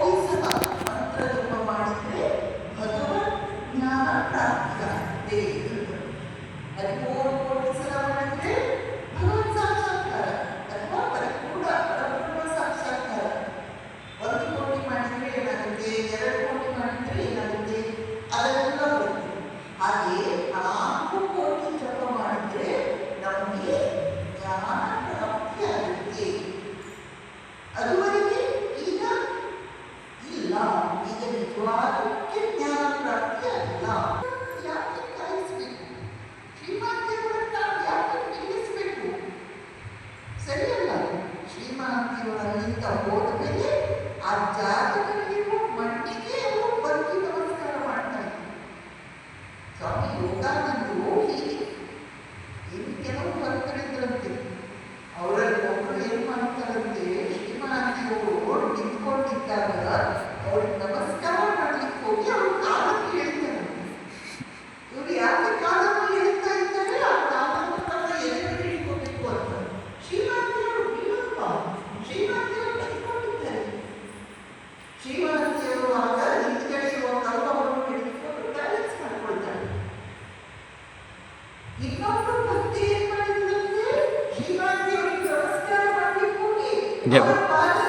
ಕೋಟಿ ಸಲ ಮಂತ್ರ ಜಪ ಮಾಡಿದ್ರೆ ಭಗವತ್ ಜ್ಞಾನ ಪ್ರಾಪ್ತಿಯಾಗುತ್ತೆ. 13 ಸಲ ಮಾಡಿದ್ರೆ ಭಗವತ್ ಸಾಕ್ಷಾತ್ಕಾರ ಅಥವಾ ಪರಿಪೂರ್ಣ ಪರಬ್ರಹ್ಮ ಸಾಕ್ಷಾತ್ಕಾರ. 1 ಕೋಟಿ ಮಾಡಿದ್ರೆ ಏನಾಗುತ್ತೆ, 2 ಕೋಟಿ ಮಾಡಿದ್ರೆ ಏನಾಗುತ್ತೆ, ಅದೆಲ್ಲ ಬರುತ್ತೆ. ಹಾಗೆ 4 ಕೋಟಿ ಜಪ ಮಾಡಿದ್ರೆ ನಮಗೆ ಜ್ಞಾನ ಪ್ರಾಪ್ತಿಯಾಗುತ್ತೆ. ಅದುವರೆಗೆ ಈಗ ಇಲ್ಲ, ಈಗ ನಿಜವಾದಕ್ಕೆ ಜ್ಞಾನ ಪ್ರಾಪ್ತಿಯಾಗಿಲ್ಲ. ಯಾಕೆ ಕಾಯಿಸ್ಬೇಕು? ಶ್ರೀಮಾಂತಿಯವರನ್ನ ಯಾಕೆ ನಿಲ್ಲಿಸಬೇಕು? ಸರಿಯಲ್ಲ. ಶ್ರೀಮಾಂತಿಯವರಲ್ಲಿಂದ ಹೋದ ಮೇಲೆ ಆ ಜಾತಕದಲ್ಲಿರುವ ಮಣ್ಣಿಗೆ ಅವರು ಬಂದು ನಮಸ್ಕಾರ ಮಾಡ್ತಾ ಇದ್ರು. ಸ್ವಾಮಿ ಯೋಗಾನಂದರು ಹೀಗೆ ಇನ್ನು ಕೆಲವು ಭಕ್ತರಿದ್ರಂತೆ. ಅವರಲ್ಲಿ ಒಬ್ಬರು ಏನ್ ಮಾಡ್ತಾರಂತೆ, ಶ್ರೀಮಾಂತಿಯವರು ನಿಂತ್ಕೊಂಡಿದ್ದಾಗ ಅವ್ರಿಗೆ ನಮಸ್ಕಾರ ಮಾಡ್ಲಿಕ್ಕೆ ಹೋಗಿ ಅವ್ರು ಕಾಲನ್ನು ಹೇಳ್ತಾರೆ. ಇವರು ಯಾಕೆ ಕಾಲನ್ನು ಹೇಳ್ತಾ ಇದ್ದಾರೆ, ಆ ಕಾಲನ್ನು ತಮ್ಮ ಎದುರು ಹಿಡ್ಕೋಬೇಕು ಅಂತ. ಶ್ರೀಮಾಂತಿಯವರು ಬೀಳಪ್ಪ, ಶ್ರೀಮಾಂತಿಯವರು ನಿಂತ್ಕೊಂಡಿದ್ದಾರೆ. ಶ್ರೀಮಾಂತಿಯವರು ಆಗ ಹಿಂದ್ಗಡೆ ಇರುವ ಕಲ್ಲವನ್ನು ಹಿಡಿದುಕೊಂಡು ಬ್ಯಾಲೆನ್ಸ್ ಮಾಡ್ಕೊಳ್ತಾರೆ. ಇನ್ನೊಂದು ಭಕ್ತಿ ಏನ್ ಮಾಡಿದ್ರಂತೆ, ಶ್ರೀಮಾಂತಿಯವರಿಗೆ ನಮಸ್ಕಾರ ಮಾಡ್ಲಿಕ್ಕೆ ಹೋಗಿ ಅವರ ಪಾದ